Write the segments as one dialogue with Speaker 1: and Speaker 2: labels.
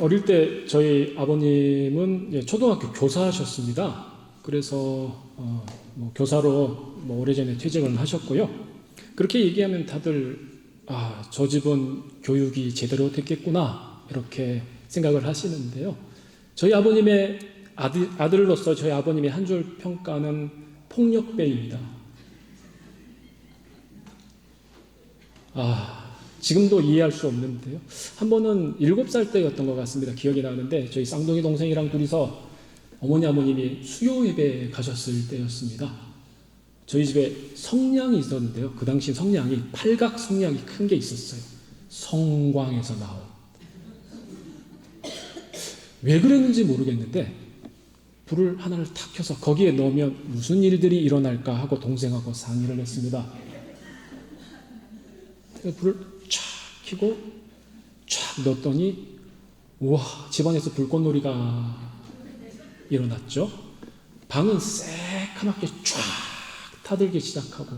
Speaker 1: 어릴 때 저희 아버님은 초등학교 교사하셨습니다. 그래서 교사로 오래전에 퇴직을 하셨고요. 그렇게 얘기하면 다들 저 집은 교육이 제대로 됐겠구나 이렇게 생각을 하시는데요. 저희 아버님의 아들로서 저희 아버님의 한 줄 평가는 폭력배입니다. 지금도 이해할 수 없는데요. 한 번은 7살 때였던 것 같습니다. 기억이 나는데 저희 쌍둥이 동생이랑 둘이서 어머니 아버님이 수요 예배에 가셨을 때였습니다. 저희 집에 성냥이 있었는데요. 그 당시 성냥이 팔각 성냥이 큰 게 있었어요. 성광에서 나온. 왜 그랬는지 모르겠는데 불을 하나를 탁 켜서 거기에 넣으면 무슨 일들이 일어날까 하고 동생하고 상의를 했습니다. 불을 쫙 켜고 쫙 넣었더니 우와, 집안에서 불꽃놀이가 일어났죠. 방은 새카맣게 쫙 타들기 시작하고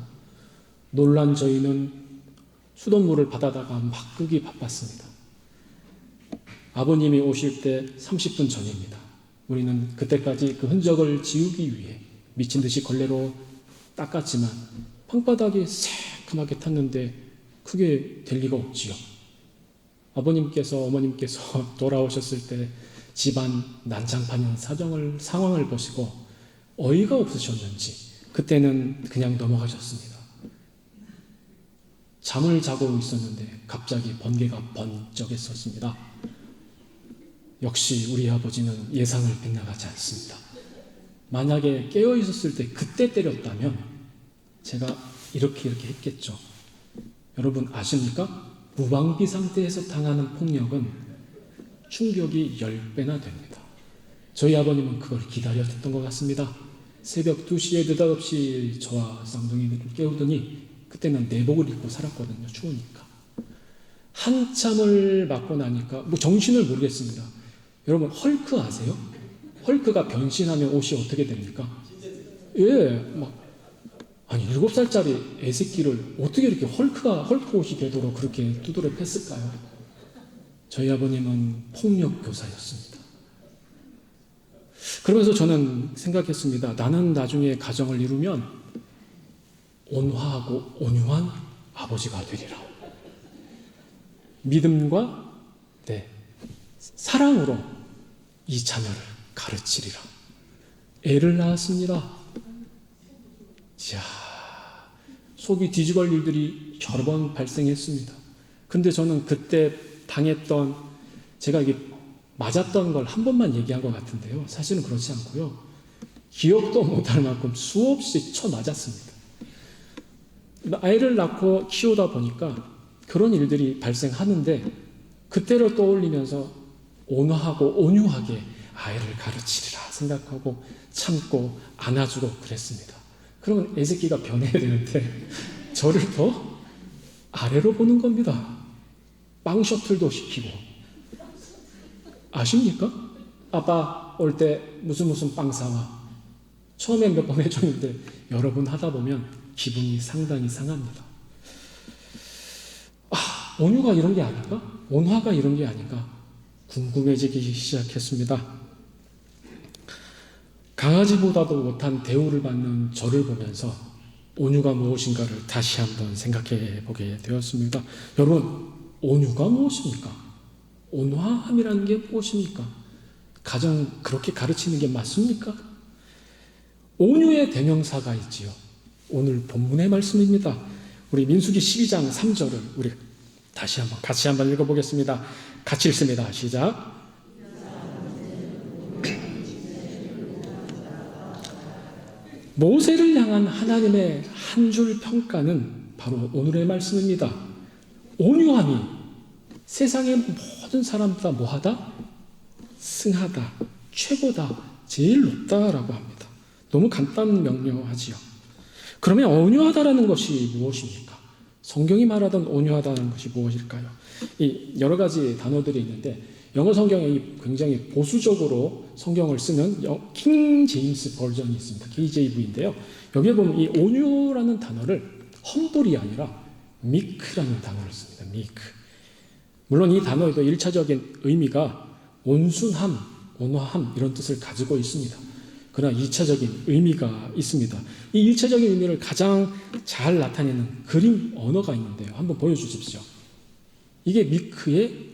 Speaker 1: 놀란 저희는 수돗물을 받아다가 막 끄기 바빴습니다. 아버님이 오실 때 30분 전입니다. 우리는 그때까지 그 흔적을 지우기 위해 미친 듯이 걸레로 닦았지만 방바닥이 새카맣게 탔는데 그게 될 리가 없지요. 아버님께서 어머님께서 돌아오셨을 때 집안 난장판인 상황을 보시고 어이가 없으셨는지 그때는 그냥 넘어가셨습니다. 잠을 자고 있었는데 갑자기 번개가 번쩍했었습니다. 역시 우리 아버지는 예상을 빗나가지 않습니다. 만약에 깨어 있었을 때 그때 때렸다면 제가 이렇게 했겠죠. 여러분 아십니까? 무방비 상태에서 당하는 폭력은 충격이 10배나 됩니다. 저희 아버님은 그걸 기다렸던 것 같습니다. 새벽 2시에 느닷없이 저와 쌍둥이들을 깨우더니 그때는 내복을 입고 살았거든요. 추우니까. 한참을 맞고 나니까 정신을 모르겠습니다. 여러분 헐크 아세요? 헐크가 변신하면 옷이 어떻게 됩니까? 아니 7살짜리 애새끼를 어떻게 이렇게 헐크 옷이 되도록 그렇게 두드려 팼을까요? 저희 아버님은 폭력 교사였습니다. 그러면서 저는 생각했습니다. 나는 나중에 가정을 이루면 온화하고 온유한 아버지가 되리라. 믿음과 사랑으로 이 자녀를 가르치리라. 애를 낳았습니다. 속이 뒤집어질 일들이 여러 번 발생했습니다. 근데 저는 그때 당했던, 제가 이게 맞았던 걸 한 번만 얘기한 것 같은데요. 사실은 그렇지 않고요. 기억도 못할 만큼 수없이 맞았습니다. 아이를 낳고 키우다 보니까 그런 일들이 발생하는데 그때를 떠올리면서 온화하고 온유하게 아이를 가르치리라 생각하고 참고 안아주고 그랬습니다. 그러면 애새끼가 변해야 되는데 저를 더 아래로 보는 겁니다. 빵 셔틀도 시키고. 아십니까? 아빠 올 때 무슨 빵 사와. 처음엔 몇 번 해줬는데 여러 번 하다 보면 기분이 상당히 상합니다. 온유가 이런 게 아닐까? 온화가 이런 게 아닐까? 궁금해지기 시작했습니다. 강아지보다도 못한 대우를 받는 저를 보면서 온유가 무엇인가를 다시 한번 생각해 보게 되었습니다. 여러분, 온유가 무엇입니까? 온화함이라는 게 무엇입니까? 가정 그렇게 가르치는 게 맞습니까? 온유의 대명사가 있지요. 오늘 본문의 말씀입니다. 우리 민수기 12장 3절을 우리 같이 한번 읽어보겠습니다. 같이 읽습니다. 시작. 모세를 향한 하나님의 한 줄 평가는 바로 오늘의 말씀입니다. 온유함이 세상의 모든 사람보다 뭐하다? 승하다, 최고다, 제일 높다라고 합니다. 너무 간단 명료하지요. 그러면 온유하다라는 것이 무엇입니까? 성경이 말하던 온유하다는 것이 무엇일까요? 이 여러 가지 단어들이 있는데 영어 성경에 굉장히 보수적으로 성경을 쓰는 킹 제임스 버전이 있습니다. KJV인데요. 여기에 보면 이 온유라는 단어를 험블이 아니라 미크라는 단어를 씁니다. 미크. 물론 이 단어에도 1차적인 의미가 온순함, 온화함 이런 뜻을 가지고 있습니다. 그러나 2차적인 의미가 있습니다. 이 1차적인 의미를 가장 잘 나타내는 그림 언어가 있는데요. 한번 보여주십시오. 이게 미크의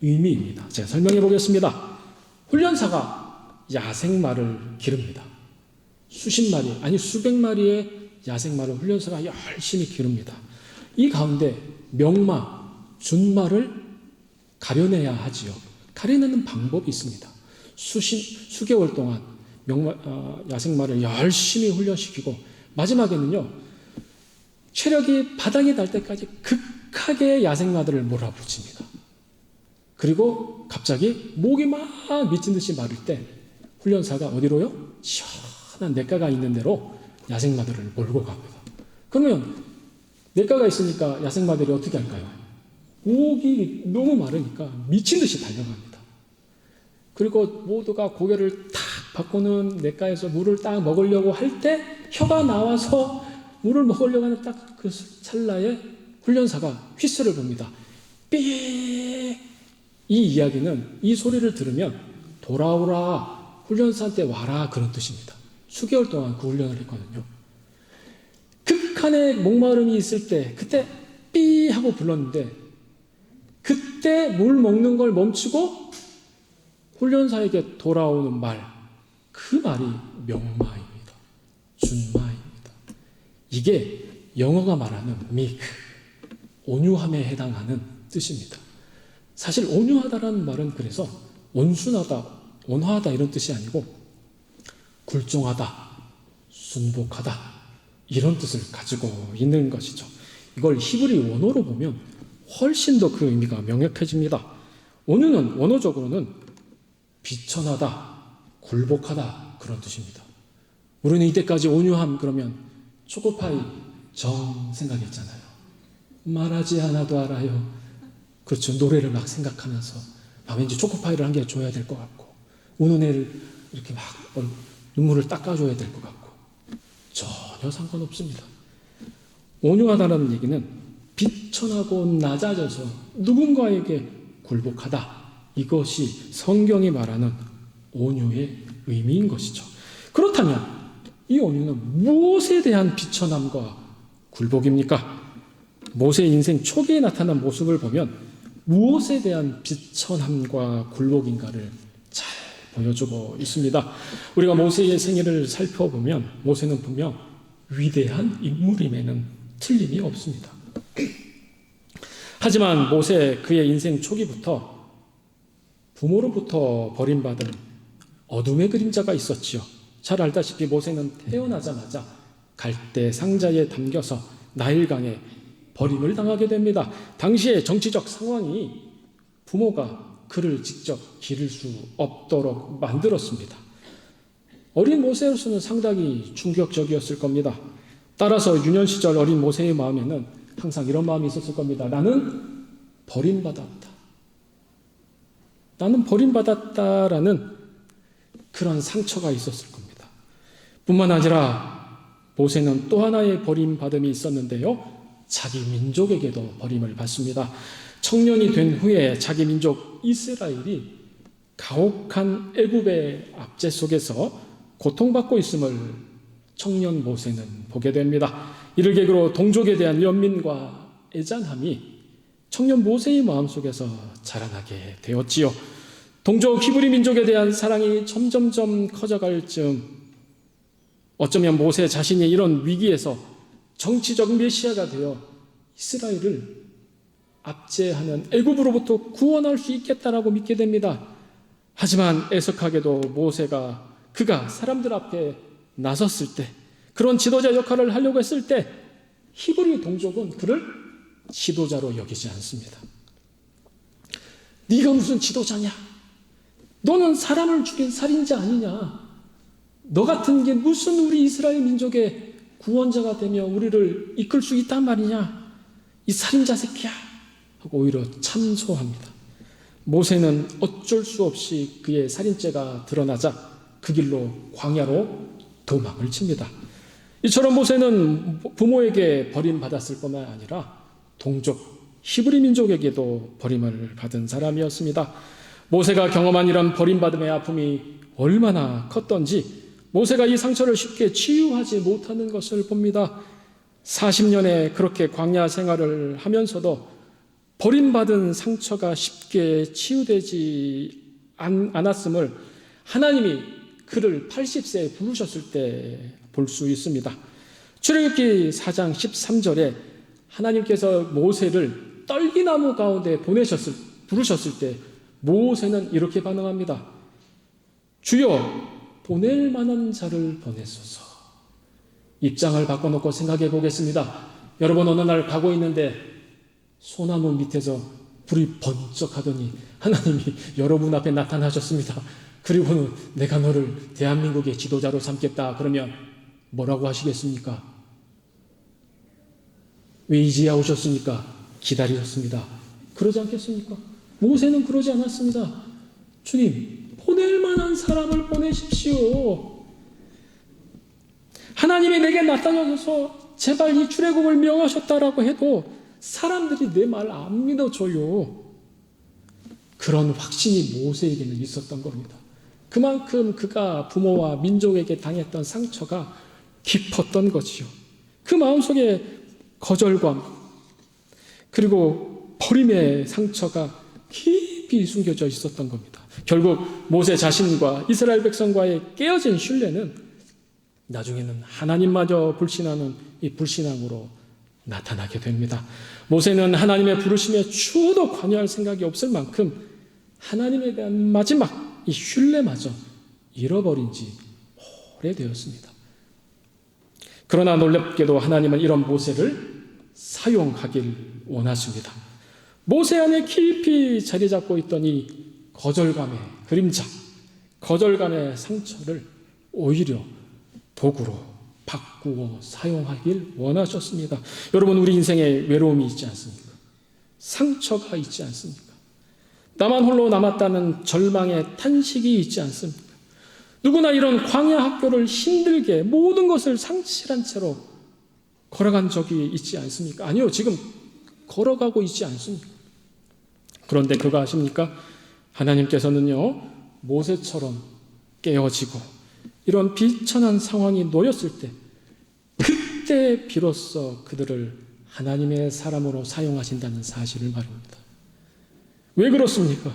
Speaker 1: 의미입니다. 제가 설명해 보겠습니다. 훈련사가 야생마를 기릅니다. 수십 마리, 아니 수백 마리의 야생마를 훈련사가 열심히 기릅니다. 이 가운데 명마, 준마를 가려내야 하지요. 가려내는 방법이 있습니다. 수개월 동안 야생마를 열심히 훈련시키고 마지막에는요, 체력이 바닥이 날 때까지 극하게 야생마들을 몰아붙입니다. 그리고 갑자기 목이 막 미친 듯이 마를 때 훈련사가 어디로요? 시원한 냇가가 있는 데로 야생마들을 몰고 갑니다. 그러면 냇가가 있으니까 야생마들이 어떻게 할까요? 목이 너무 마르니까 미친 듯이 달려갑니다. 그리고 모두가 고개를 탁 바꾸는 냇가에서 물을 딱 먹으려고 할 때 혀가 나와서 물을 먹으려고 하는 딱 그 찰나에 훈련사가 휘슬을 봅니다. 삐! 이 이야기는 이 소리를 들으면 돌아오라, 훈련사한테 와라 그런 뜻입니다. 수개월 동안 그 훈련을 했거든요. 극한의 목마름이 있을 때 그때 삐 하고 불렀는데 그때 물 먹는 걸 멈추고 훈련사에게 돌아오는 말, 그 말이 명마입니다. 준마입니다. 이게 영어가 말하는 meek, 온유함에 해당하는 뜻입니다. 사실 온유하다라는 말은 그래서 온순하다, 온화하다 이런 뜻이 아니고 굴종하다, 순복하다 이런 뜻을 가지고 있는 것이죠. 이걸 히브리 원어로 보면 훨씬 더 그 의미가 명확해집니다. 온유는 원어적으로는 비천하다, 굴복하다 그런 뜻입니다. 우리는 이때까지 온유함 그러면 초코파이 정 생각했잖아요. 말하지 않아도 알아요. 그렇죠. 노래를 막 생각하면서 왠지 초코파이를 한 개 줘야 될 것 같고 우는 애를 이렇게 막 눈물을 닦아줘야 될 것 같고 전혀 상관없습니다. 온유하다는 얘기는 비천하고 낮아져서 누군가에게 굴복하다. 이것이 성경이 말하는 온유의 의미인 것이죠. 그렇다면 이 온유는 무엇에 대한 비천함과 굴복입니까? 모세 인생 초기에 나타난 모습을 보면 무엇에 대한 비천함과 굴복인가를 잘 보여주고 있습니다. 우리가 모세의 생애를 살펴보면 모세는 분명 위대한 인물임에는 틀림이 없습니다. 하지만 모세 그의 인생 초기부터 부모로부터 버림받은 어둠의 그림자가 있었지요. 잘 알다시피 모세는 태어나자마자 갈대 상자에 담겨서 나일강에 버림을 당하게 됩니다. 당시의 정치적 상황이 부모가 그를 직접 기를 수 없도록 만들었습니다. 어린 모세로서는 상당히 충격적이었을 겁니다. 따라서 유년 시절 어린 모세의 마음에는 항상 이런 마음이 있었을 겁니다. 나는 버림받았다. 나는 버림받았다라는 그런 상처가 있었을 겁니다. 뿐만 아니라 모세는 또 하나의 버림받음이 있었는데요. 자기 민족에게도 버림을 받습니다. 청년이 된 후에 자기 민족 이스라엘이 가혹한 애굽의 압제 속에서 고통받고 있음을 청년 모세는 보게 됩니다. 이를 계기로 동족에 대한 연민과 애잔함이 청년 모세의 마음속에서 자라나게 되었지요. 동족 히브리 민족에 대한 사랑이 점점점 커져갈 즈음 어쩌면 모세 자신이 이런 위기에서 정치적 메시아가 되어 이스라엘을 압제하는 애굽으로부터 구원할 수 있겠다라고 믿게 됩니다. 하지만 애석하게도 모세가 그가 사람들 앞에 나섰을 때 그런 지도자 역할을 하려고 했을 때 히브리 동족은 그를 지도자로 여기지 않습니다. 네가 무슨 지도자냐? 너는 사람을 죽인 살인자 아니냐? 너 같은 게 무슨 우리 이스라엘 민족의 구원자가 되며 우리를 이끌 수 있단 말이냐? 이 살인자 새끼야! 하고 오히려 참소합니다. 모세는 어쩔 수 없이 그의 살인죄가 드러나자 그 길로 광야로 도망을 칩니다. 이처럼 모세는 부모에게 버림받았을 뿐만 아니라 동족 히브리 민족에게도 버림을 받은 사람이었습니다. 모세가 경험한 이런 버림받음의 아픔이 얼마나 컸던지 모세가 이 상처를 쉽게 치유하지 못하는 것을 봅니다. 40년에 그렇게 광야 생활을 하면서도 버림받은 상처가 쉽게 치유되지 않았음을 하나님이 그를 80세에 부르셨을 때 볼 수 있습니다. 출애굽기 4장 13절에 하나님께서 모세를 떨기나무 가운데 부르셨을 때 모세는 이렇게 반응합니다. 주여, 보낼 만한 자를 보내소서. 입장을 바꿔놓고 생각해 보겠습니다. 여러분, 어느 날 가고 있는데 소나무 밑에서 불이 번쩍하더니 하나님이 여러분 앞에 나타나셨습니다. 그리고는 내가 너를 대한민국의 지도자로 삼겠다. 그러면 뭐라고 하시겠습니까? 왜 이제야 오셨습니까? 기다리셨습니다. 그러지 않겠습니까? 모세는 그러지 않았습니다. 주님, 보낼 만한 사람을 보내십시오. 하나님이 내게 나타나셔서 제발 이 출애굽을 명하셨다라고 해도 사람들이 내 말 안 믿어줘요. 그런 확신이 모세에게는 있었던 겁니다. 그만큼 그가 부모와 민족에게 당했던 상처가 깊었던 거지요. 그 마음속에 거절감 그리고 버림의 상처가 깊이 숨겨져 있었던 겁니다. 결국 모세 자신과 이스라엘 백성과의 깨어진 신뢰는 나중에는 하나님마저 불신하는 이 불신앙으로 나타나게 됩니다. 모세는 하나님의 부르심에 추호도 관여할 생각이 없을 만큼 하나님에 대한 마지막 이 신뢰마저 잃어버린 지 오래되었습니다. 그러나 놀랍게도 하나님은 이런 모세를 사용하길 원하십니다. 모세 안에 깊이 자리 잡고 있던 이 거절감의 그림자, 거절감의 상처를 오히려 도구로 바꾸어 사용하길 원하셨습니다. 여러분, 우리 인생에 외로움이 있지 않습니까? 상처가 있지 않습니까? 나만 홀로 남았다는 절망의 탄식이 있지 않습니까? 누구나 이런 광야 학교를 힘들게 모든 것을 상실한 채로 걸어간 적이 있지 않습니까? 아니요, 지금 걸어가고 있지 않습니까? 그런데 그거 아십니까? 하나님께서는요, 모세처럼 깨어지고 이런 비천한 상황이 놓였을 때 그때 비로소 그들을 하나님의 사람으로 사용하신다는 사실을 말입니다. 왜 그렇습니까?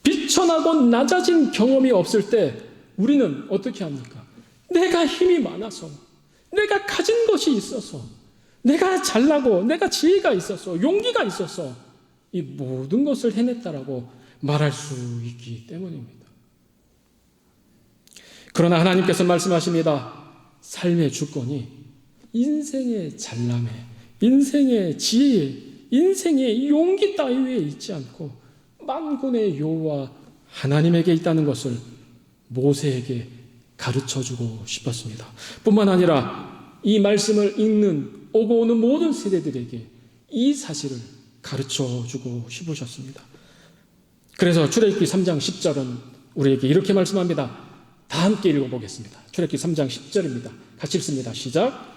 Speaker 1: 비천하고 낮아진 경험이 없을 때 우리는 어떻게 합니까? 내가 힘이 많아서, 내가 가진 것이 있어서, 내가 잘나고 내가 지혜가 있어서, 용기가 있어서 이 모든 것을 해냈다라고 말할 수 있기 때문입니다. 그러나 하나님께서 말씀하십니다. 삶의 주권이 인생의 잘남에, 인생의 지혜에, 인생의 용기 따위에 있지 않고 만군의 여호와 하나님에게 있다는 것을 모세에게 가르쳐주고 싶었습니다. 뿐만 아니라 이 말씀을 읽는 오고 오는 모든 세대들에게 이 사실을 가르쳐주고 싶으셨습니다. 그래서 출애굽기 3장 10절은 우리에게 이렇게 말씀합니다. 다 함께 읽어보겠습니다. 출애굽기 3장 10절입니다. 같이 읽습니다. 시작.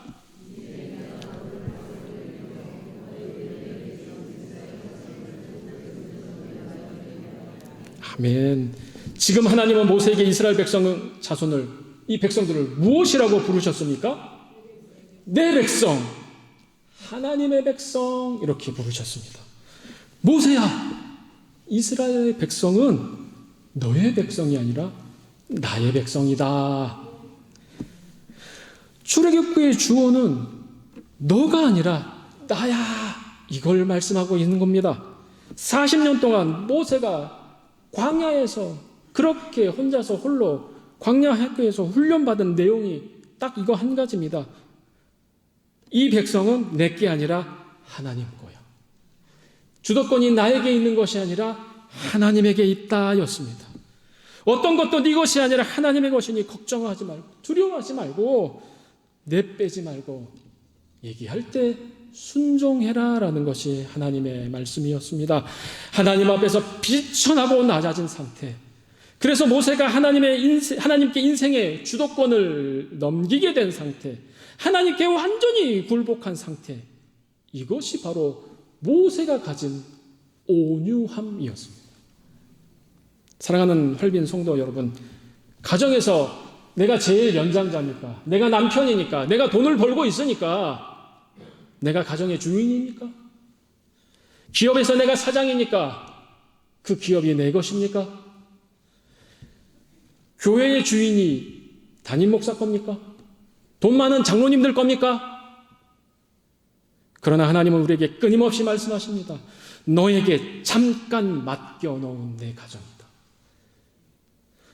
Speaker 1: 아멘. 지금 하나님은 모세에게 이스라엘 백성 자손을, 이 백성들을 무엇이라고 부르셨습니까? 내 백성, 하나님의 백성 이렇게 부르셨습니다. 모세야, 이스라엘의 백성은 너의 백성이 아니라 나의 백성이다. 출애굽기의 주어는 너가 아니라 나야, 이걸 말씀하고 있는 겁니다. 40년 동안 모세가 광야에서 그렇게 혼자서 홀로 광야 학교에서 훈련받은 내용이 딱 이거 한 가지입니다. 이 백성은 내게 아니라 하나님 거야. 주도권이 나에게 있는 것이 아니라 하나님에게 있다 였습니다. 어떤 것도 네 것이 아니라 하나님의 것이니 걱정하지 말고 두려워하지 말고 내빼지 말고 얘기할 때 순종해라 라는 것이 하나님의 말씀이었습니다. 하나님 앞에서 비천하고 낮아진 상태, 그래서 모세가 하나님께 인생의 주도권을 넘기게 된 상태, 하나님께 완전히 굴복한 상태, 이것이 바로 모세가 가진 온유함이었습니다. 사랑하는 헐빈 성도 여러분, 가정에서 내가 제일 연장자니까, 내가 남편이니까, 내가 돈을 벌고 있으니까 내가 가정의 주인입니까? 기업에서 내가 사장이니까 그 기업이 내 것입니까? 교회의 주인이 담임 목사 겁니까? 돈 많은 장로님들 겁니까? 그러나 하나님은 우리에게 끊임없이 말씀하십니다. 너에게 잠깐 맡겨놓은 내 가정이다.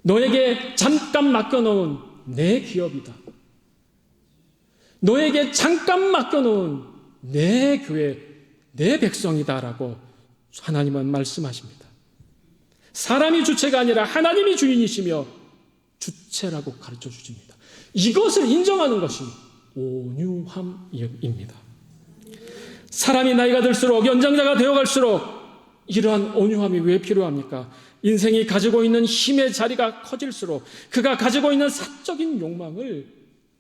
Speaker 1: 너에게 잠깐 맡겨놓은 내 기업이다. 너에게 잠깐 맡겨놓은 내 교회, 내 백성이다라고 하나님은 말씀하십니다. 사람이 주체가 아니라 하나님이 주인이시며 주체라고 가르쳐 주십니다. 이것을 인정하는 것이 온유함입니다. 사람이 나이가 들수록, 연장자가 되어갈수록 이러한 온유함이 왜 필요합니까? 인생이 가지고 있는 힘의 자리가 커질수록 그가 가지고 있는 사적인 욕망을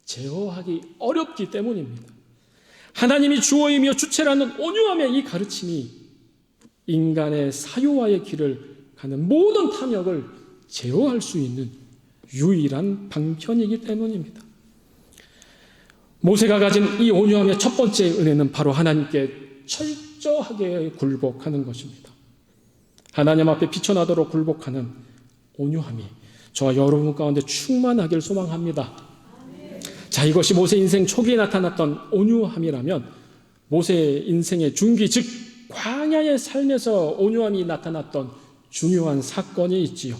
Speaker 1: 제어하기 어렵기 때문입니다. 하나님이 주어이며 주체라는 온유함의 이 가르침이 인간의 사유와의 길을 가는 모든 탐욕을 제어할 수 있는 유일한 방편이기 때문입니다. 모세가 가진 이 온유함의 첫 번째 은혜는 바로 하나님께 철저하게 굴복하는 것입니다. 하나님 앞에 비춰나도록 굴복하는 온유함이 저와 여러분 가운데 충만하길 소망합니다. 자, 이것이 모세 인생 초기에 나타났던 온유함이라면 모세 인생의 중기, 즉 광야의 삶에서 온유함이 나타났던 중요한 사건이 있지요.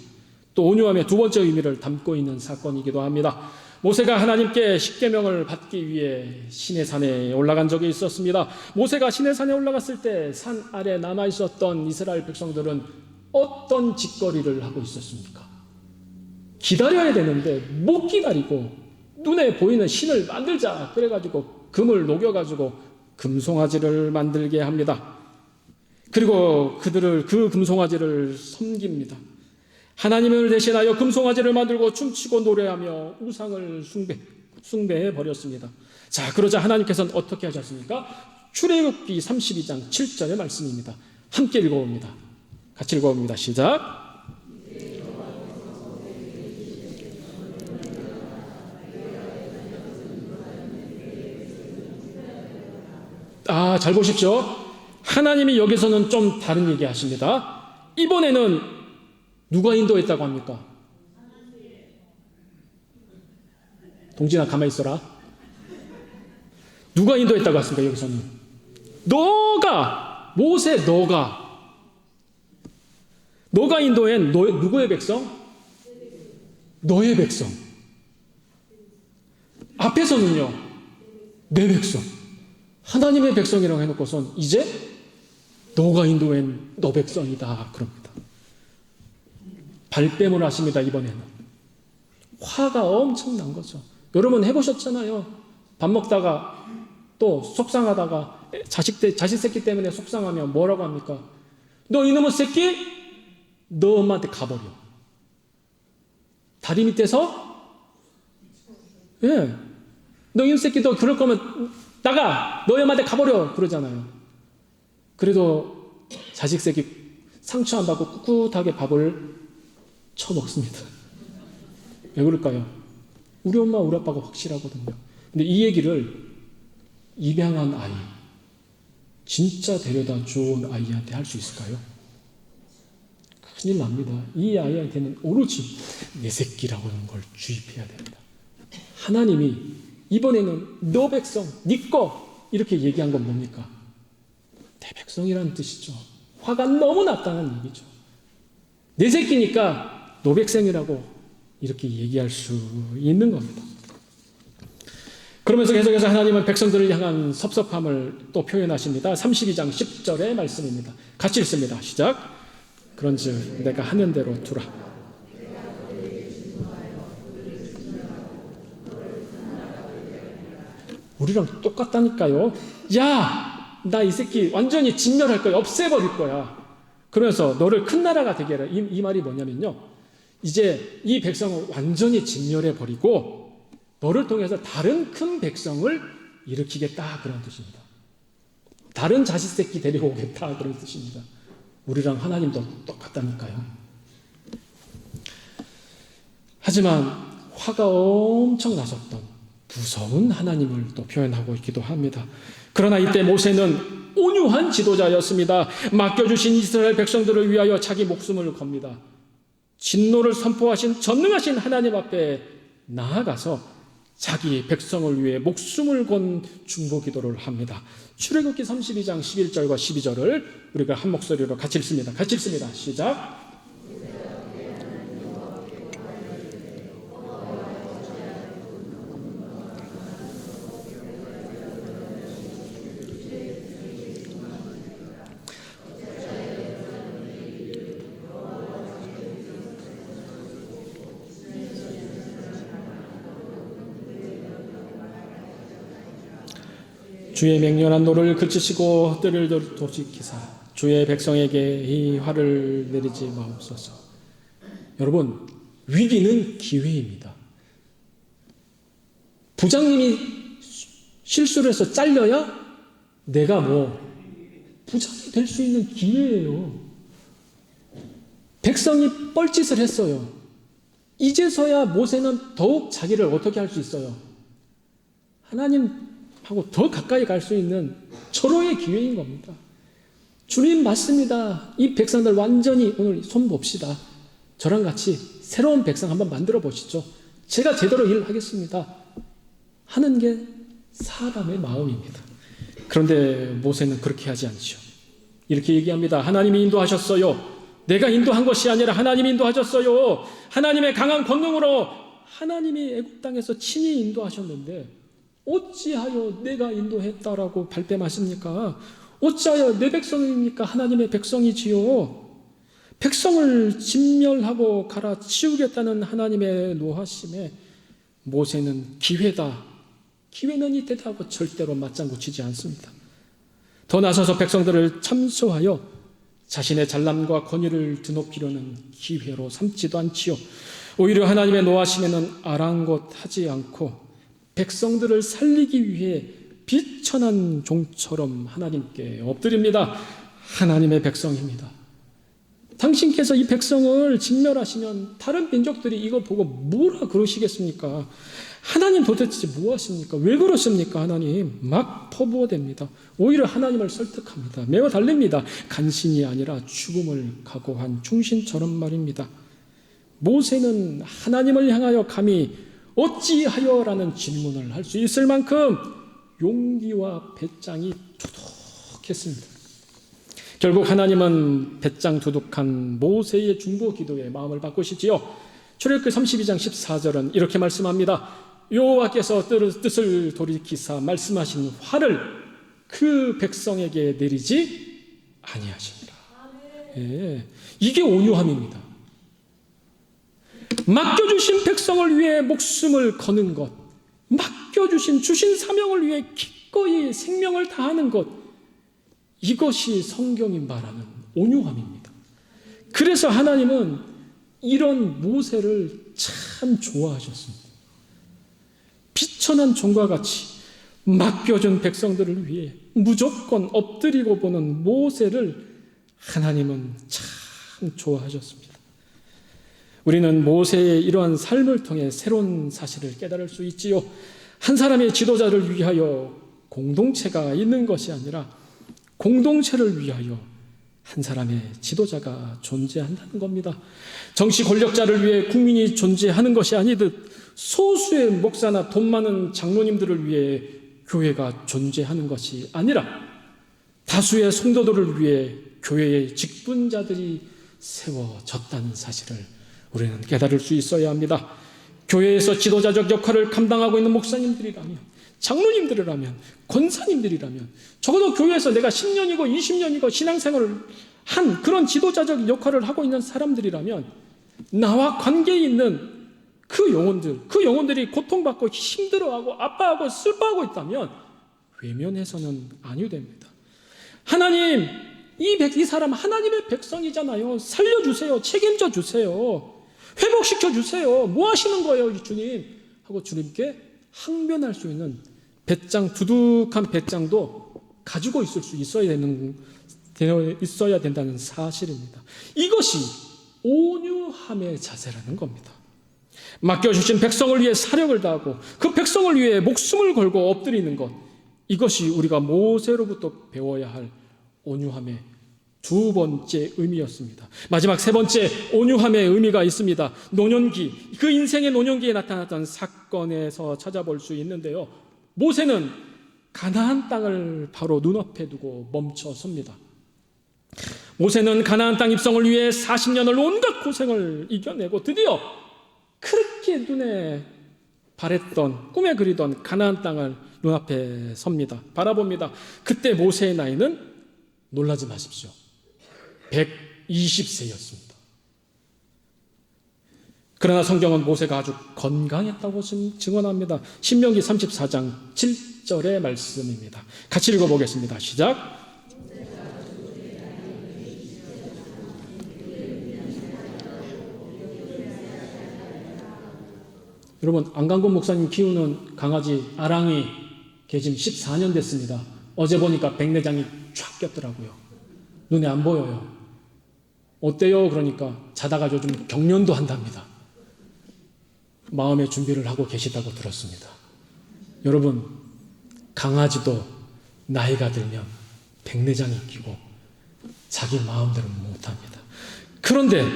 Speaker 1: 또 온유함의 두 번째 의미를 담고 있는 사건이기도 합니다. 모세가 하나님께 십계명을 받기 위해 시내산에 올라간 적이 있었습니다. 모세가 시내산에 올라갔을 때 산 아래 남아 있었던 이스라엘 백성들은 어떤 짓거리를 하고 있었습니까? 기다려야 되는데 못 기다리고 눈에 보이는 신을 만들자 그래가지고 금을 녹여가지고 금송아지를 만들게 합니다. 그리고 그들을 그 금송아지를 섬깁니다. 하나님을 대신하여 금송아지를 만들고 춤추고 노래하며 우상을 숭배해 버렸습니다. 자, 그러자 하나님께서는 어떻게 하셨습니까? 출애굽기 32장 7절의 말씀입니다. 함께 읽어봅니다. 같이 읽어봅니다. 시작. 잘 보십시오. 하나님이 여기서는 좀 다른 얘기 하십니다. 이번에는 누가 인도했다고 합니까? 동진아, 가만히 있어라. 누가 인도했다고 했습니까? 여기서는 모세 너가 인도한 누구의 백성? 너의 백성. 앞에서는요, 내 백성, 하나님의 백성이라고 해놓고선 이제 너가 인도한 너 백성이다 그럽니다. 발뺌을 하십니다. 이번에는 화가 엄청난 거죠. 여러분 해보셨잖아요. 밥 먹다가 또 속상하다가 자식 새끼 때문에 속상하면 뭐라고 합니까? 너 이놈의 새끼, 너 엄마한테 가버려. 다리 밑에서 너 이놈 새끼 너 그럴 거면 나가, 너희 엄마한테 가버려 그러잖아요. 그래도 자식 새끼 상처 안 받고 꿋꿋하게 밥을 쳐먹습니다. 왜 그럴까요? 우리 엄마 우리 아빠가 확실하거든요. 근데 이 얘기를 입양한 아이, 진짜 데려다 좋은 아이한테 할 수 있을까요? 큰일 납니다. 이 아이한테는 오로지 내 새끼라고 하는 걸 주입해야 됩니다. 하나님이 이번에는 너 백성, 네 거 이렇게 얘기한 건 뭡니까? 내 백성이라는 뜻이죠. 화가 너무 났다는 얘기죠. 내 새끼니까 너 백성이라고 이렇게 얘기할 수 있는 겁니다. 그러면서 계속해서 하나님은 백성들을 향한 섭섭함을 또 표현하십니다. 32장 10절의 말씀입니다. 같이 읽습니다. 시작. 그런즉 내가 하는 대로 두라. 우리랑 똑같다니까요. 야, 나 이 새끼 완전히 진멸할 거야. 없애버릴 거야. 그러면서 너를 큰 나라가 되게 해라. 이 말이 뭐냐면요, 이제 이 백성을 완전히 진멸해버리고 너를 통해서 다른 큰 백성을 일으키겠다 그런 뜻입니다. 다른 자식 새끼 데리고 오겠다, 그런 뜻입니다. 우리랑 하나님도 똑같다니까요. 하지만 화가 엄청 나셨던 무서운 하나님을 또 표현하고 있기도 합니다. 그러나 이때 모세는 온유한 지도자였습니다. 맡겨주신 이스라엘 백성들을 위하여 자기 목숨을 겁니다. 진노를 선포하신 전능하신 하나님 앞에 나아가서 자기 백성을 위해 목숨을 건 중보 기도를 합니다. 출애굽기 32장 11절과 12절을 우리가 한 목소리로 같이 읽습니다. 같이 읽습니다. 시작. 주의 맹렬한 노를 그치시고 뜰을 돌이키사 주의 백성에게 이 화를 내리지 마옵소서. 여러분, 위기는 기회입니다. 부장님이 실수를 해서 잘려야 내가 부장이 될 수 있는 기회예요. 백성이 뻘짓을 했어요. 이제서야 모세는 더욱 자기를 어떻게 할 수 있어요? 하나님하고 더 가까이 갈 수 있는 절호의 기회인 겁니다. 주님 맞습니다. 이 백성들 완전히 오늘 손 봅시다. 저랑 같이 새로운 백성 한번 만들어 보시죠. 제가 제대로 일하겠습니다. 하는 게 사람의 마음입니다. 그런데 모세는 그렇게 하지 않죠. 이렇게 얘기합니다. 하나님이 인도하셨어요. 내가 인도한 것이 아니라 하나님이 인도하셨어요. 하나님의 강한 권능으로 하나님이 애굽 땅에서 친히 인도하셨는데 어찌하여 내가 인도했다라고 발뺌하십니까? 어찌하여 내 백성입니까? 하나님의 백성이지요. 백성을 진멸하고 갈아치우겠다는 하나님의 노하심에 모세는 기회다. 기회는 이때다 하고 절대로 맞장구 치지 않습니다. 더 나서서 백성들을 참소하여 자신의 잘남과 권위를 드높이려는 기회로 삼지도 않지요. 오히려 하나님의 노하심에는 아랑곳하지 않고 백성들을 살리기 위해 비천한 종처럼 하나님께 엎드립니다. 하나님의 백성입니다. 당신께서 이 백성을 진멸하시면 다른 민족들이 이거 보고 뭐라 그러시겠습니까? 하나님 도대체 뭐 하십니까? 왜 그러십니까? 하나님 막 퍼부어댑니다. 오히려 하나님을 설득합니다. 매어 달립니다. 간신이 아니라 죽음을 각오한 충신처럼 말입니다. 모세는 하나님을 향하여 감히 어찌하여라는 질문을 할 수 있을 만큼 용기와 배짱이 두둑했습니다. 결국 하나님은 배짱 두둑한 모세의 중보 기도에 마음을 바꾸시지요. 출애굽기 32장 14절은 이렇게 말씀합니다. 여호와께서 뜻을 돌이키사 말씀하신 화를 그 백성에게 내리지 아니하시니라. 예, 이게 온유함입니다. 맡겨주신 백성을 위해 목숨을 거는 것, 주신 사명을 위해 기꺼이 생명을 다하는 것, 이것이 성경이 말하는 온유함입니다. 그래서 하나님은 이런 모세를 참 좋아하셨습니다. 비천한 종과 같이 맡겨준 백성들을 위해 무조건 엎드리고 보는 모세를 하나님은 참 좋아하셨습니다. 우리는 모세의 이러한 삶을 통해 새로운 사실을 깨달을 수 있지요. 한 사람의 지도자를 위하여 공동체가 있는 것이 아니라 공동체를 위하여 한 사람의 지도자가 존재한다는 겁니다. 정치 권력자를 위해 국민이 존재하는 것이 아니듯 소수의 목사나 돈 많은 장로님들을 위해 교회가 존재하는 것이 아니라 다수의 성도들을 위해 교회의 직분자들이 세워졌다는 사실을 우리는 깨달을 수 있어야 합니다. 교회에서 지도자적 역할을 감당하고 있는 목사님들이라면, 장로님들이라면, 권사님들이라면, 적어도 교회에서 내가 10년이고 20년이고 신앙생활을 한 그런 지도자적 역할을 하고 있는 사람들이라면 나와 관계 있는 그 영혼들이 고통받고 힘들어하고 아파하고 슬퍼하고 있다면 외면해서는 아니 됩니다. 하나님, 이 사람 하나님의 백성이잖아요. 살려주세요. 책임져 주세요. 회복시켜 주세요. 뭐 하시는 거예요, 주님? 하고 주님께 항변할 수 있는 배짱, 두둑한 배짱도 가지고 있을 수 있어야 된다는 사실입니다. 이것이 온유함의 자세라는 겁니다. 맡겨주신 백성을 위해 사력을 다하고 그 백성을 위해 목숨을 걸고 엎드리는 것, 이것이 우리가 모세로부터 배워야 할 온유함의 두 번째 의미였습니다. 마지막 세 번째 온유함의 의미가 있습니다. 노년기, 그 인생의 노년기에 나타났던 사건에서 찾아볼 수 있는데요. 모세는 가나안 땅을 바로 눈앞에 두고 멈춰 섭니다. 모세는 가나안 땅 입성을 위해 40년을 온갖 고생을 이겨내고 드디어 그렇게 눈에 바랬던, 꿈에 그리던 가나안 땅을 눈앞에 섭니다. 바라봅니다. 그때 모세의 나이는 놀라지 마십시오. 120세였습니다. 그러나 성경은 모세가 아주 건강했다고 증언합니다. 신명기 34장 7절의 말씀입니다. 같이 읽어보겠습니다. 시작. 여러분, 안강곤 목사님 키우는 강아지 아랑이 개진 14년 됐습니다. 어제 보니까 백내장이 쫙 꼈더라고요. 눈에 안 보여요. 어때요? 그러니까 자다가 요즘 경련도 한답니다. 마음의 준비를 하고 계시다고 들었습니다. 여러분, 강아지도 나이가 들면 백내장이 끼고 자기 마음대로 못합니다. 그런데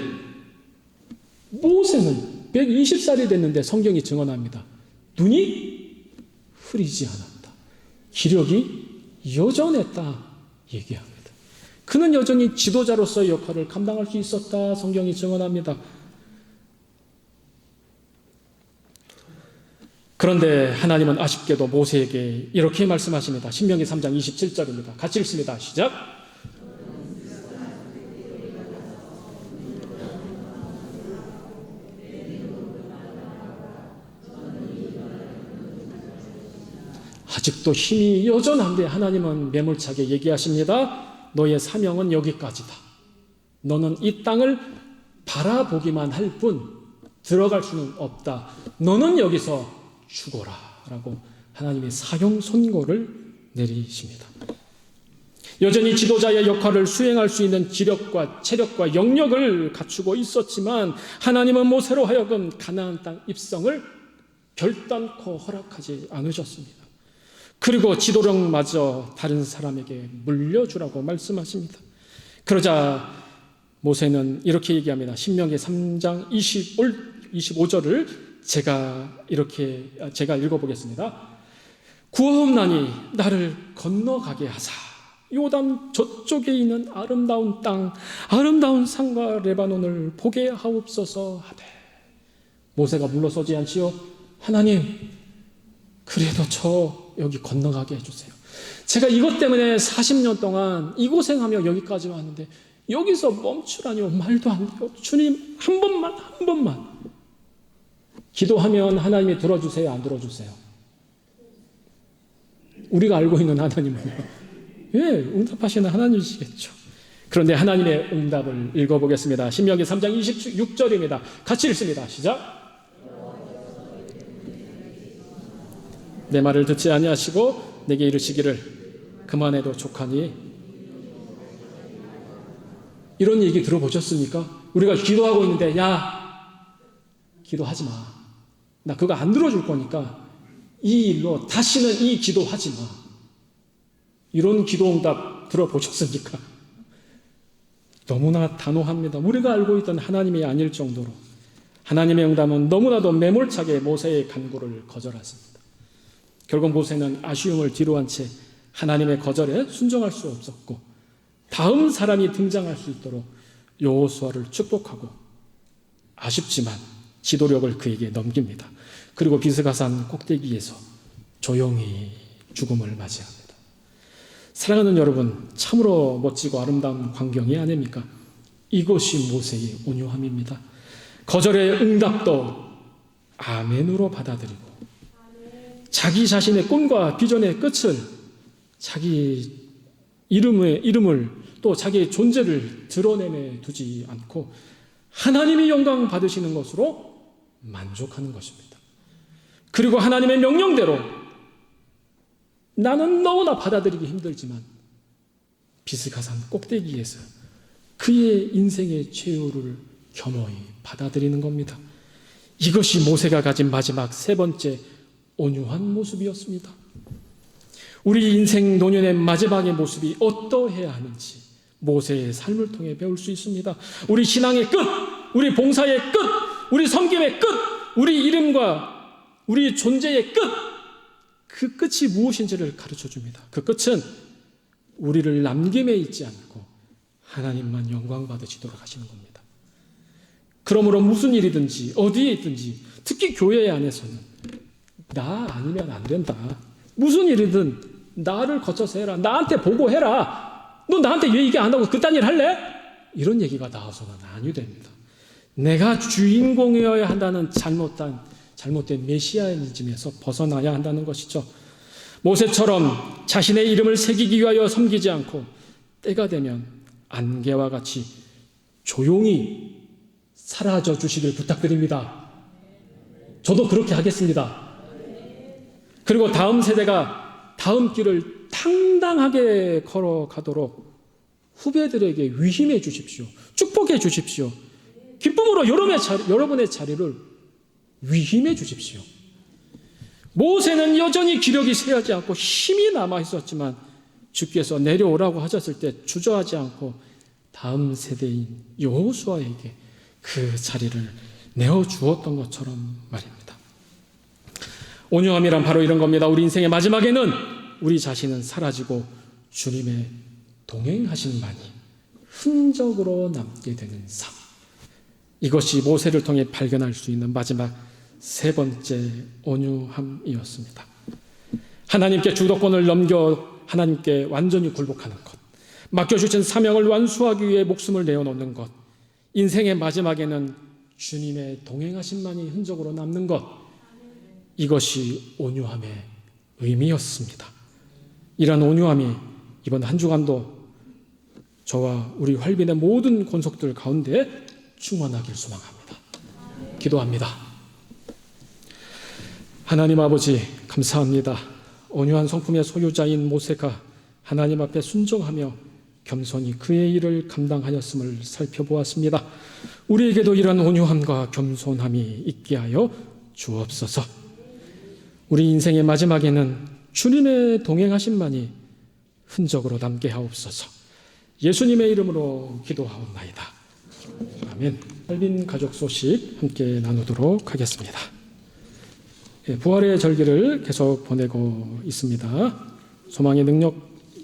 Speaker 1: 모세는 120살이 됐는데 성경이 증언합니다. 눈이 흐리지 않았다. 기력이 여전했다 얘기합니다. 그는 여전히 지도자로서의 역할을 감당할 수 있었다 성경이 증언합니다. 그런데 하나님은 아쉽게도 모세에게 이렇게 말씀하십니다. 신명기 3장 27절입니다. 같이 읽습니다. 시작. 아직도 힘이 여전한데 하나님은 매몰차게 얘기하십니다. 너의 사명은 여기까지다. 너는 이 땅을 바라보기만 할 뿐 들어갈 수는 없다. 너는 여기서 죽어라 라고 하나님의 사형 선고를 내리십니다. 여전히 지도자의 역할을 수행할 수 있는 지력과 체력과 영역을 갖추고 있었지만 하나님은 모세로 하여금 가나안 땅 입성을 결단코 허락하지 않으셨습니다. 그리고 지도력마저 다른 사람에게 물려주라고 말씀하십니다. 그러자 모세는 이렇게 얘기합니다. 신명기 3장 25절을 제가 읽어보겠습니다. 구하옵나니 나를 건너가게 하사 요단 저쪽에 있는 아름다운 땅, 아름다운 산과 레바논을 보게 하옵소서 하되, 모세가 물러서지 않지요. 하나님, 그래도 저 여기 건너가게 해주세요. 제가 이것 때문에 40년 동안 이 고생하며 여기까지 왔는데 여기서 멈추라니요. 말도 안 돼요. 주님, 한 번만. 기도하면 하나님이 들어주세요? 안 들어주세요? 우리가 알고 있는 하나님은요. 예, 응답하시는 하나님이시겠죠. 그런데 하나님의 응답을 읽어보겠습니다. 신명기 3장 26절입니다. 같이 읽습니다. 시작. 내 말을 듣지 아니하시고 내게 이르시기를 그만해도 족하니. 이런 얘기 들어보셨습니까? 우리가 기도하고 있는데 야, 기도하지 마. 나 그거 안 들어줄 거니까 이 일로 다시는 이 기도하지 마. 이런 기도응답 들어보셨습니까? 너무나 단호합니다. 우리가 알고 있던 하나님이 아닐 정도로 하나님의 응답은 너무나도 매몰차게 모세의 간구를 거절하십니다. 결국 모세는 아쉬움을 뒤로한 채 하나님의 거절에 순종할 수 없었고 다음 사람이 등장할 수 있도록 여호수아를 축복하고 아쉽지만 지도력을 그에게 넘깁니다. 그리고 비스가산 꼭대기에서 조용히 죽음을 맞이합니다. 사랑하는 여러분, 참으로 멋지고 아름다운 광경이 아닙니까? 이것이 모세의 온유함입니다. 거절의 응답도 아멘으로 받아들이고 자기 자신의 꿈과 비전의 끝을 자기 이름을 또 자기의 존재를 드러내며 두지 않고 하나님이 영광 받으시는 것으로 만족하는 것입니다. 그리고 하나님의 명령대로 나는 너무나 받아들이기 힘들지만 비스가산 꼭대기에서 그의 인생의 최후를 겸허히 받아들이는 겁니다. 이것이 모세가 가진 마지막 세 번째 온유한 모습이었습니다. 우리 인생 노년의 마지막의 모습이 어떠해야 하는지 모세의 삶을 통해 배울 수 있습니다. 우리 신앙의 끝, 우리 봉사의 끝, 우리 섬김의 끝, 우리 이름과 우리 존재의 끝, 그 끝이 무엇인지를 가르쳐 줍니다. 그 끝은 우리를 남김에 있지 않고 하나님만 영광 받으시도록 하시는 겁니다. 그러므로 무슨 일이든지 어디에 있든지 특히 교회 안에서는 나 아니면 안 된다. 무슨 일이든 나를 거쳐서 해라. 나한테 보고해라. 너 나한테 왜 이게 안 하고 그딴 일 할래? 이런 얘기가 나와서는 아니 됩니다. 내가 주인공이어야 한다는 잘못된 메시아니즘에서 벗어나야 한다는 것이죠. 모세처럼 자신의 이름을 새기기 위하여 섬기지 않고 때가 되면 안개와 같이 조용히 사라져 주시길 부탁드립니다. 저도 그렇게 하겠습니다. 그리고 다음 세대가 다음 길을 당당하게 걸어가도록 후배들에게 위임해 주십시오. 축복해 주십시오. 기쁨으로 여러분의 자리를 위임해 주십시오. 모세는 여전히 기력이 쇠하지 않고 힘이 남아 있었지만 주께서 내려오라고 하셨을 때 주저하지 않고 다음 세대인 여호수아에게 그 자리를 내어주었던 것처럼 말입니다. 온유함이란 바로 이런 겁니다. 우리 인생의 마지막에는 우리 자신은 사라지고 주님의 동행하심만이 흔적으로 남게 되는 삶. 이것이 모세를 통해 발견할 수 있는 마지막 세 번째 온유함이었습니다. 하나님께 주도권을 넘겨 하나님께 완전히 굴복하는 것, 맡겨주신 사명을 완수하기 위해 목숨을 내어놓는 것, 인생의 마지막에는 주님의 동행하심만이 흔적으로 남는 것, 이것이 온유함의 의미였습니다. 이러한 온유함이 이번 한 주간도 저와 우리 활빈의 모든 권속들 가운데 충만하길 소망합니다. 기도합니다. 하나님 아버지 감사합니다. 온유한 성품의 소유자인 모세가 하나님 앞에 순종하며 겸손히 그의 일을 감당하였음을 살펴보았습니다. 우리에게도 이런 온유함과 겸손함이 있게 하여 주옵소서. 우리 인생의 마지막에는 주님의 동행하심만이 흔적으로 남게 하옵소서. 예수님의 이름으로 기도하옵나이다. 아멘. 활빈 가족 소식 함께 나누도록 하겠습니다. 부활의 절기를 계속 보내고 있습니다. 소망의 능력,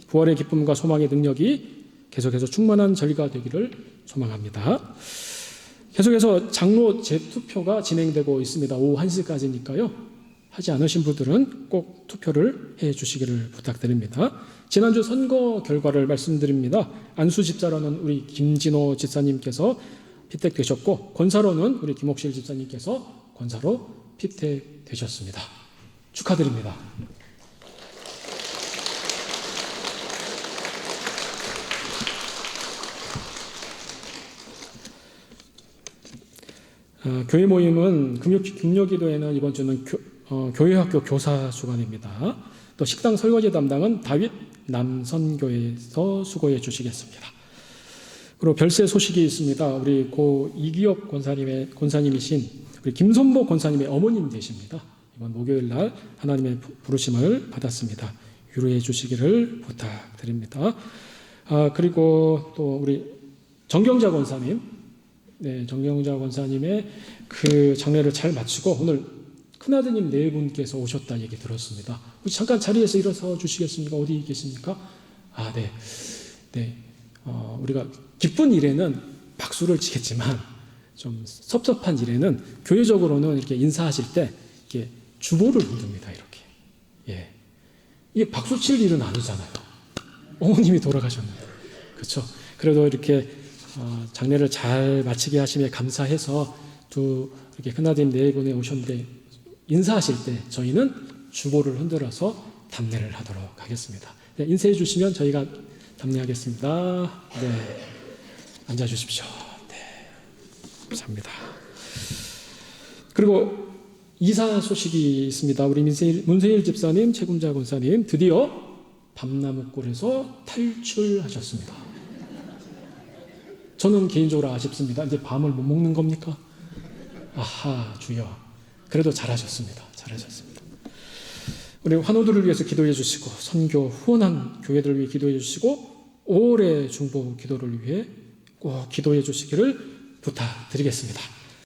Speaker 1: 부활의 기쁨과 소망의 능력이 계속해서 충만한 절기가 되기를 소망합니다. 계속해서 장로 재투표가 진행되고 있습니다. 오후 1시까지니까요. 하지 않으신 분들은 꼭 투표를 해 주시기를 부탁드립니다. 지난주 선거 결과를 말씀드립니다. 안수 집사로는 우리 김진호 집사님께서 피택되셨고, 권사로는 우리 김옥실 집사님께서 권사로 피택되셨습니다. 축하드립니다. 교회 모임은 금요기도에는 이번 주는 교회학교 교사 주간입니다. 또 식당 설거지 담당은 다윗 남선교에서 수고해 주시겠습니다. 그리고 별세 소식이 있습니다. 우리 고 이기엽 권사님이신 우리 김선보 권사님의 어머님 되십니다. 이번 목요일 날 하나님의 부르심을 받았습니다. 유로해 주시기를 부탁드립니다. 그리고 또 우리 정경자 권사님, 정경자 권사님의 그 장례를 잘 마치고 오늘 큰아드님 네 분께서 오셨다 얘기 들었습니다. 잠깐 자리에서 일어서 주시겠습니까? 어디 계십니까? 네. 우리가 기쁜 일에는 박수를 치겠지만 좀 섭섭한 일에는 교회적으로는 이렇게 인사하실 때 이렇게 주보를 흔듭니다. 이렇게. 예. 이게 박수 칠 일은 아니잖아요. 어머님이 돌아가셨는데. 그렇죠? 그래도 이렇게 장례를 잘 마치게 하심에 감사해서 이렇게 큰아드님 네 분에 오셨는데 인사하실 때 저희는 주보를 흔들어서 답례를 하도록 하겠습니다. 네, 인사해 주시면 저희가 답례하겠습니다. 네, 앉아 주십시오. 네, 감사합니다. 그리고 이사 소식이 있습니다. 우리 문세일 집사님, 최금자 권사님 드디어 밤나무골에서 탈출하셨습니다. 저는 개인적으로 아쉽습니다. 이제 밤을 못 먹는 겁니까? 아하, 주여. 그래도 잘하셨습니다. 잘하셨습니다. 우리 환우들을 위해서 기도해 주시고, 선교 후원한 교회들을 위해 기도해 주시고, 5월의 중보 기도를 위해 꼭 기도해 주시기를 부탁드리겠습니다.